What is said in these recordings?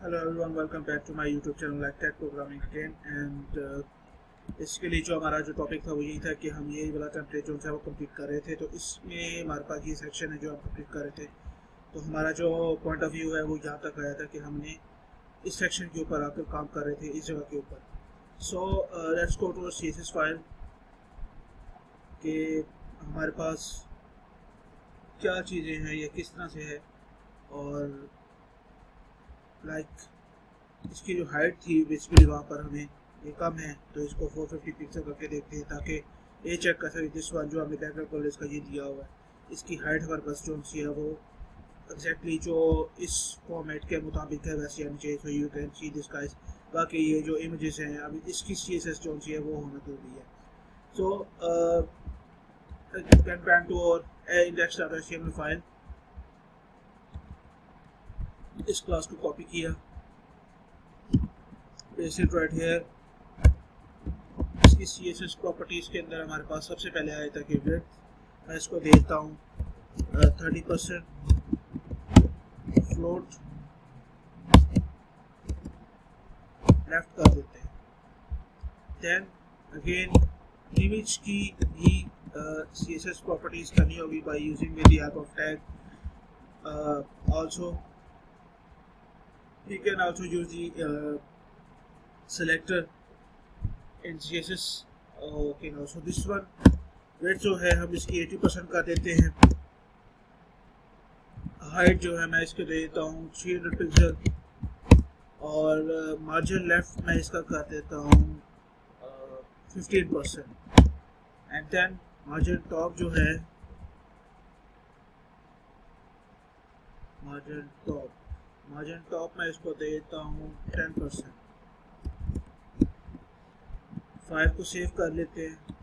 Hello everyone, welcome back to my YouTube channel like tech programming again. And इसके लिए जो हमारा जो टॉपिक था वो यही था कि हम ये वाला टेम्पलेट जो है वो कंप्लीट कर रहे थे। तो इसमें हमारे पास ये सेक्शन है जो हम कंप्लीट कर रहे थे। तो हमारा जो पॉइंट ऑफ व्यू है वो यहाँ तक आया था कि हमने इस सेक्शन के ऊपर आकर काम कर रहे थे, इस जगह के ऊपर। So let's go to CSS file कि हमारे पास क्या चीज़ें हैं, ये किस तरह से है, और इसकी जो हाइट थी बेसिकली वहाँ पर हमें ये कम है, तो इसको 450 पिक्सल करके देखते हैं ताकि ये चेक कर सके दिस वन जो हमें बैकग्राउंड कलर इसका ये दिया हुआ है, इसकी हाइट हमारे पास जो सी है वो एग्जैक्टली जो इस फॉर्मेट के मुताबिक है वैसे आनी चाहिए। So you can see this guys. बाकी ये जो इमेजेस हैं अभी इसकी CSS जो सी है वो होना जरूरी है। सो कैन बैक टू और index.html फाइल, इस क्लास को कॉपी किया, पेस्ट इट राइट हियर। इसकी CSS प्रॉपर्टीज के अंदर हमारे पास सबसे पहले आया था कि विड्थ मैं इसको देता हूँ 30%, फ्लोट लेफ्ट कर देते हैं। देन अगेन इमेज की भी CSS प्रॉपर्टीज करनी होगी by using with the help of tag. also you can also use the selector in CSS। okay, now so this one width जो है हम इसकी 80% कर देते हैं। हाइट जो है मैं इसके दे देता हूँ 300 पिक्सल, और मार्जिन लेफ्ट मैं इसका कर देता हूँ 15%। एंड देन मार्जिन टॉप जो है मार्जिन टॉप मैं इसको दे देता हूँ 10%। फाइल को सेव कर लेते हैं।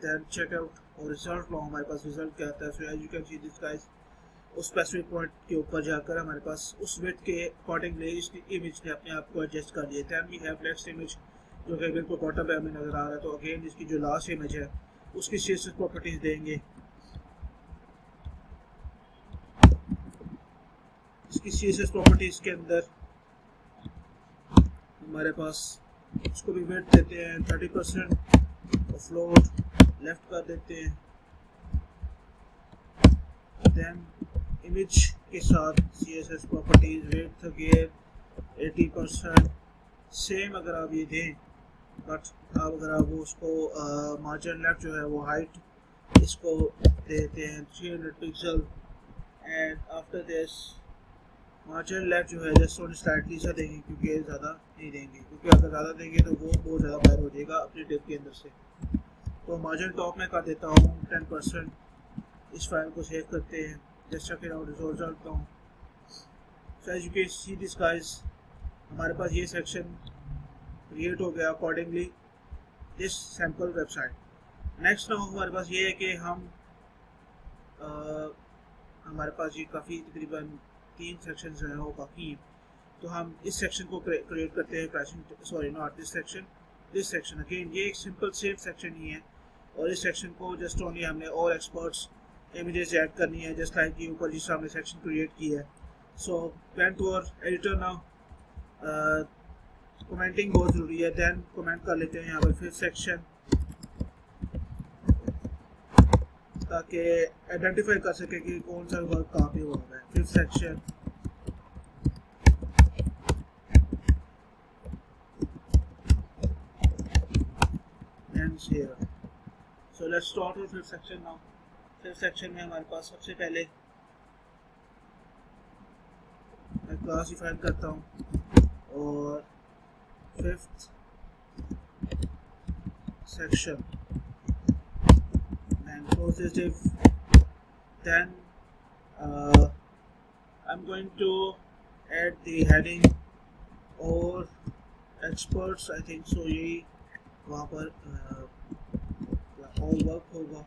देन चेक आउट और रिजल्ट लो, हमारे पास रिजल्ट क्या आता है। So as you can see this guys, उस स्पेसिफिक पॉइंट के ऊपर जाकर हमारे पास उस विड्थ के अकॉर्डिंगली इसकी इमेज ने अपने आप को एडजस्ट कर लिया। Then we have next image जो कि बिल्कुल बॉटम पे हमें नजर आ रहा है। तो अगेन इसकी जो लास्ट इमेज है उसकी CSS प्रॉपर्टीज देंगे। इसकी CSS प्रॉपर्टीज के अंदर हमारे पास इसको भी वेट देते हैं 30% और फ्लोट लेफ्ट कर देते हैं। देन इमेज के साथ CSS properties weight again 80%। Same अगर आप ये दें, बट अब अगर आप उसको मार्जिन लेफ्ट जो है वो हाइट इसको देते हैं 300 pixel. And after this margin left जो है जस्ट और स्लाइटली सा देंगे, क्योंकि ज़्यादा नहीं देंगे, क्योंकि अगर ज़्यादा देंगे तो वो बहुत ज़्यादा बाहर हो जाएगा अपनी डिप के अंदर से। तो मार्जिन टॉप में कर देता हूँ 10%। इस फाइल को सेव करते हैं, just check it out, result डालता हूँ। So as you can see this guys, हमारे पास ये सेक्शन क्रिएट हो गया accordingly this sample website. Next now हमारे पास ये है कि हमारे पास ये काफ़ी तकरीबन 3 सेक्शन जो है वो बाकी हैं। तो हम इस सेक्शन को क्रिएट करते हैं। Pricing sorry not this section again ये एक सिंपल सेम सेक्शन ही है, और इस सेक्शन को जस्ट ओनली हमने और एक्सपर्ट्स इमेजेस ऐड करनी है, जस्ट लाइक ये ऊपर जिस हमने सेक्शन क्रिएट किया है। सो प्लान टू और एडिटर नाउ कमेंटिंग बहुत ज़रूरी है। देन कमेंट कर लेते हैं यहाँ पर फिफ्थ सेक्शन, ताकि आइडेंटिफाई कर सके कि कौन सा वर्क कहाँ पे हुआ है। Fifth section ends here। So let's start with fifth section now। Fifth section में हमारे पास सबसे पहले मैं क्लास डिफाइन करता हूँ, और fifth section and positive। then I'm going to add the heading or experts, I think so यही वहाँ पर all work होगा।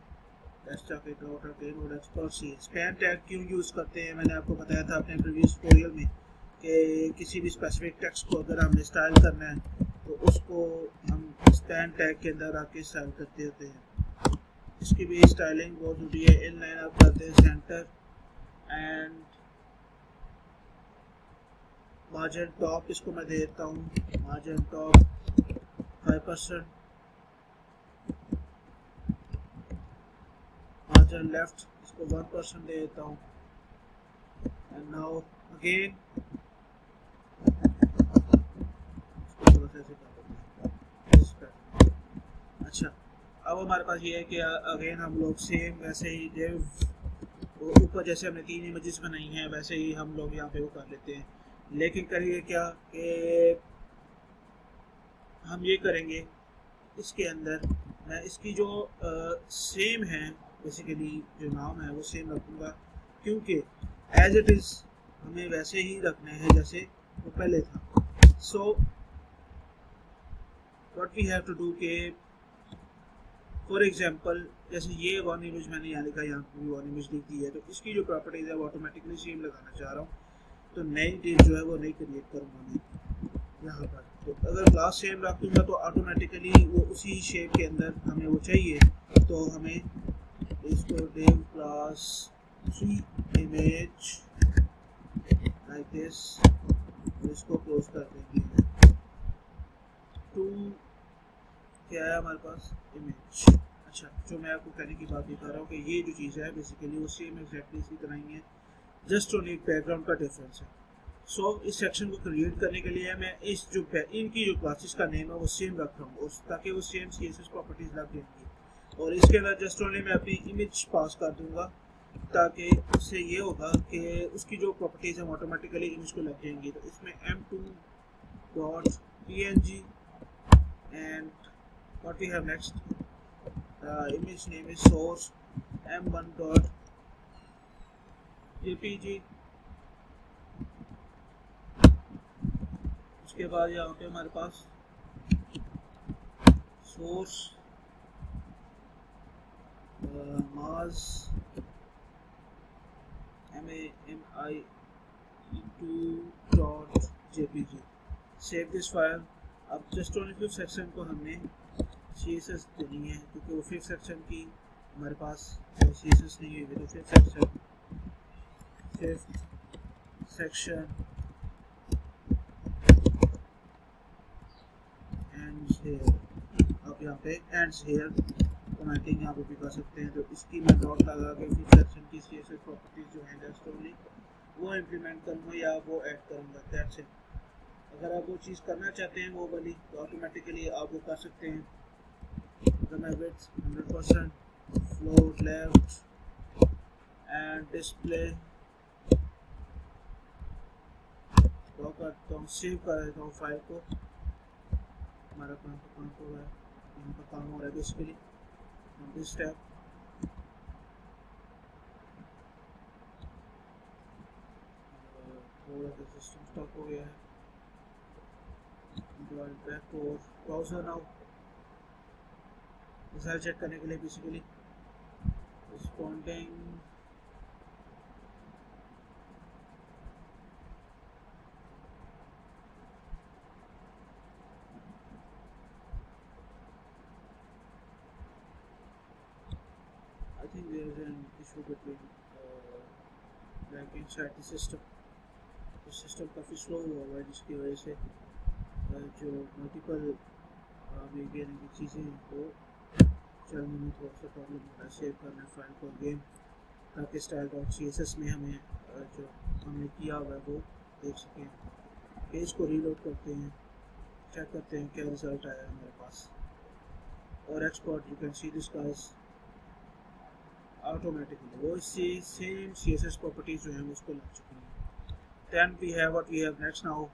let's check it out again। और experts ही span tag क्यों यूज़ करते हैं, मैंने आपको बताया था अपने प्रीवियस ट्यूटोरियल में कि किसी भी स्पेसिफिक टेक्स्ट को अगर हमने स्टाइल करना है तो उसको हम स्पैन टैग के अंदर आके स्टाइल करते होते हैं। इसकी भी स्टाइलिंग बहुत जरूरी है। इन लाइन आप करते हैं सेंटर, एंड मार्जिन टॉप इसको मैं दे देता हूँ मार्जिन टॉप 5%, मार्जिन लेफ्ट इसको 1% दे देता हूँ। एंड नाउ अगेन अच्छा, अब हमारे पास ये है कि अगेन हम लोग सेम वैसे ही डिव ऊपर जैसे हमने 3 इमेजेस बनाई हैं वैसे ही हम लोग यहाँ पे वो कर लेते हैं, लेकिन करिए क्या कि हम ये करेंगे इसके अंदर मैं इसकी जो सेम है बेसिकली जो नाम है वो सेम रखूँगा, क्योंकि एज इट इज़ हमें वैसे ही रखना है जैसे वो पहले था। So what we have to do के फॉर एग्जांपल जैसे ये वन इमेज मैंने यहाँ लिखा, यहाँ पर वन इमेज लिख दी है, तो इसकी जो प्रॉपर्टीज है वो ऑटोमेटिकली सेम लगाना चाह रहा हूँ, तो नई डिव जो है वो नई क्रिएट करूँगा मैं यहाँ पर। तो अगर क्लास सेम रख दूँगा तो ऑटोमेटिकली वो उसी शेप के अंदर हमें वो चाहिए, तो हमें इसको div class 3 image like this, इसको क्लोज कर देंगे। टू क्या है हमारे पास इमेज। अच्छा, जो मैं आपको कहने की बात ये कर रहा हूँ कि ये जो चीज़ है बेसिकली वो सेम एग्जैक्टली इसी तरह ही है, जस्ट ओनली बैकग्राउंड का डिफरेंस है। सो इस सेक्शन को क्रिएट करने के लिए मैं इस जो इनकी जो क्लासेस का नेम है वो सेम रख रहा हूँ ताकि वो सेम CSS प्रॉपर्टीज लग जाएंगी, और इसके अंदर जस्ट ओनली मैं अपनी इमेज पास कर दूंगा ताकि उससे ये होगा कि उसकी जो प्रॉपर्टीज है ऑटोमेटिकली इमेज को लग जाएंगी। तो इसमें m2.png and what we have next, image name is source m1.jpg। उसके बाद यहाँ पे हमारे पास source mass ma2.jpg। Save this file. अब जस्ट ओनली फिफ्थ सेक्शन को हमने CSS देनी है क्योंकि वो फिफ्थ सेक्शन की हमारे पास CSS नहीं है, तो फिफ्थ सेक्शन एंड्स हियर। अब यहाँ पे एंड्स हियर कमेंटिंग यहाँ पे भी कर सकते हैं, तो इसकी मैं डॉट लगा के फिफ्थ सेक्शन की CSS प्रॉपर्टीज जो है जस्ट ओनली वो इम्प्लीमेंट करूँगा या वो ऐड करूँगा, दैट्स इट। अगर आप वो चीज़ करना चाहते हैं वो वाली तो ऑटोमेटिकली आप वो कर सकते हैं। अगर मैं width 100%, float left and display draw करता हूँ, सेव कर देता हूँ फाइल को। हमारा काम हो रहा है, यहाँ पर काम हो रहा है बेसिकली दिस स्टेप। थोड़ा सा सिस्टम स्टॉप हो गया है, बैक और ब्राउज़र नाउ रिजल्ट चेक करने के लिए basically responding I think there is an issue between like inside the system। तो सिस्टम काफ़ी स्लो हुआ हुआ है जिसकी वजह से जो मल्टीपल वेरिएबल की चीज़ें वो चलने में थोड़ा सा प्रॉब्लम हो रहा है। सेव करना फाइल को अगेन ताकि style.css में हमें जो हमने किया हुआ है वो देख सकें। पेज को रीलोड करते हैं, चेक करते हैं क्या रिजल्ट आया हमारे पास, और export you can see this guys automatically वो इससे सेम CSS प्रॉपर्टीज जो हैं उसको लग चुकी हैं। Then we have what we have next now,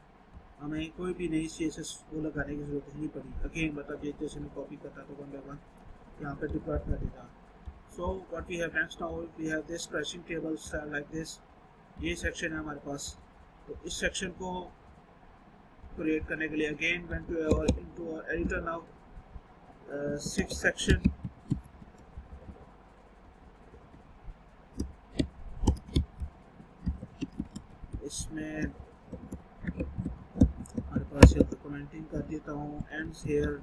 हमें कोई भी नई CSS वो लगाने की जरूरत नहीं पड़ी। अगेन मतलब ये जैसे मैं कॉपी करता तो 1 by 1 यहाँ पे डिप्लॉय कर देता। So what we have next now we have this pricing table style like this. ये सेक्शन है हमारे पास, तो इस सेक्शन को क्रिएट करने के लिए again went to into editor now, 6th section. इसमें हमारे पास यहाँ पर कमेंटिंग कर देता हूँ एंड्स हेयर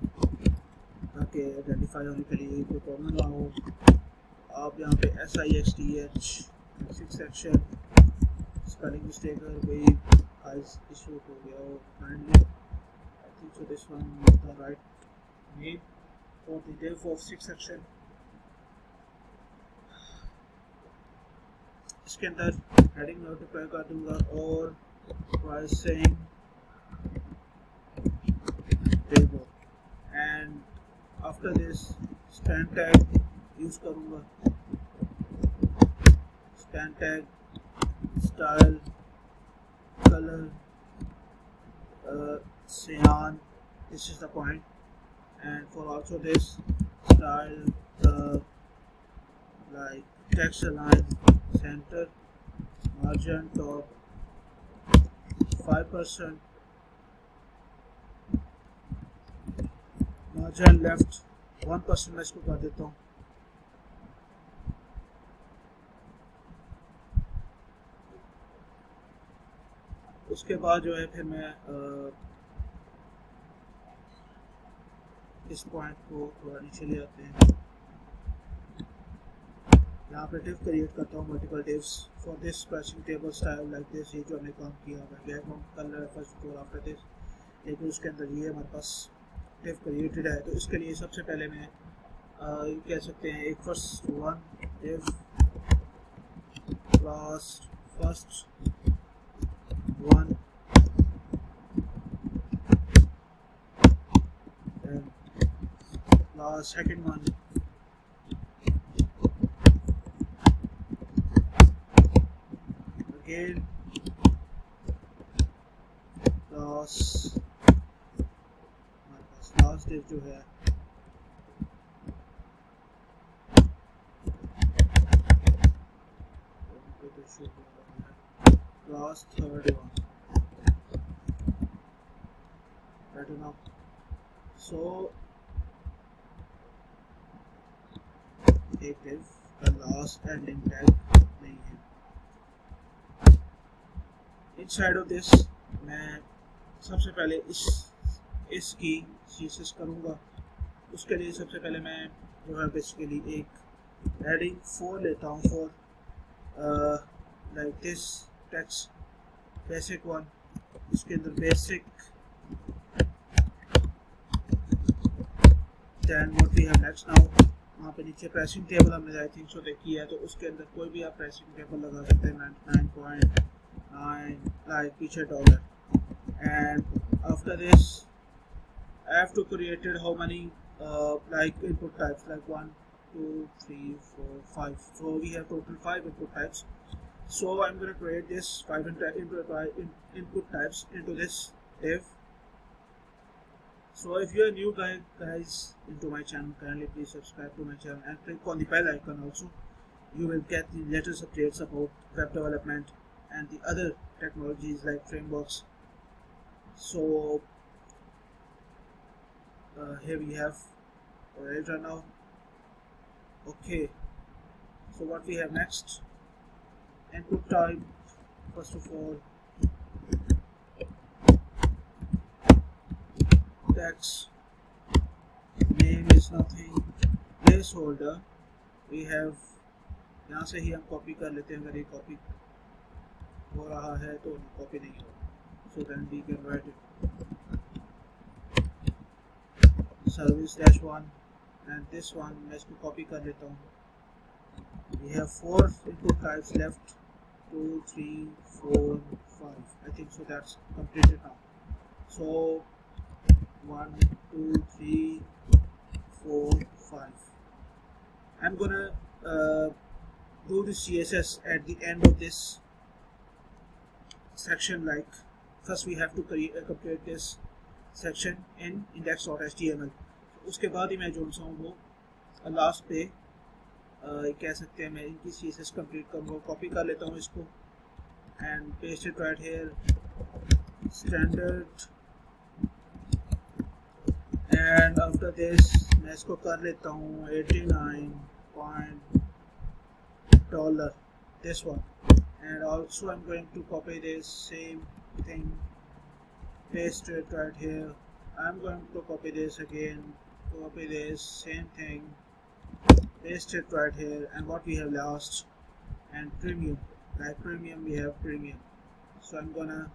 ताकि आइडेंटिफाई होने के लिए कोई प्रॉब्लम ना हो। आप यहाँ पे SIXTH 6th section spelling mistake अगर कोई इशू हो गया हो kindly I think so this one is the write name for the div of 6 section. इसके अंदर हेडिंग नोटिफाई कर दूंगा और pricing table and after this span tag use करूंगा. span tag style color cyan, this is the point, and for also this style like text align center margin top 5%, margin left 1% मैं इसको कर देता हूँ. उसके बाद जो है फिर मैं इस पॉइंट को थोड़ा नीचे ले आते हैं. यहाँ पे div क्रिएट करता हूँ multiple divs for this pricing table style like this. ये जो हमने काम किया है बैकग्राउंड कलर फर्स्ट और आफ्टर दिस, लेकिन उसके अंदर ये हमारे पास div क्रिएटेड है. तो इसके लिए सबसे पहले मैं कह सकते हैं एक first one div class first one and class second one again class div जो है class third one right now. So एक div का last ending tag नहीं है. inside of this मैं सबसे पहले इसकी CSS करूँगा. उसके लिए सबसे पहले मैं जो है बेसिकली एक heading 4 लेता हूँ for like this text basic one. इसके अंदर basic then what we have next now. वहाँ पे नीचे pricing table हमने आई थिंक सो देखी है, तो उसके अंदर कोई भी आप pricing table लगा सकते हैं. 99.9 like पीछे $. and after this I have to create how many like input types like 1 2 3 4 5. So we have total 5 input types. So I'm going to create this 5 input types into this div. So if you are new guys into my channel, kindly please subscribe to my channel and click on the bell icon also. You will get the latest updates about web development and the other technologies like frameworks. So here we have right now. Okay, so what we have next, input type. First of all, text name is nothing, placeholder we have. यहाँ से ही हम copy कर लेते हैं. अगर ये copy हो रहा है तो कॉपी नहीं हो, so then we can write it service-1 and this one मैं इसको कॉपी कर लेता हूँ. We have 4 input types left, 2 3 4 5. I think so that's completed now. So 1 2 3 4 5. I'm gonna do the CSS at the end of this section. Like first we have to complete this section in index.html. उसके बाद ही मैं जो सा हूँ वो last पे कह सकते हैं मैं इनकी CSS कंप्लीट करूँगा. कॉपी कर लेता हूँ इसको and paste it right here, standard, and after this मैं इसको कर लेता हूँ 89 this one, and also I'm going to copy this same thing, paste it right here. I'm going to copy this again, copy this same thing, paste it right here, and what we have lost, and preview. like premium, we have premium. So I'm gonna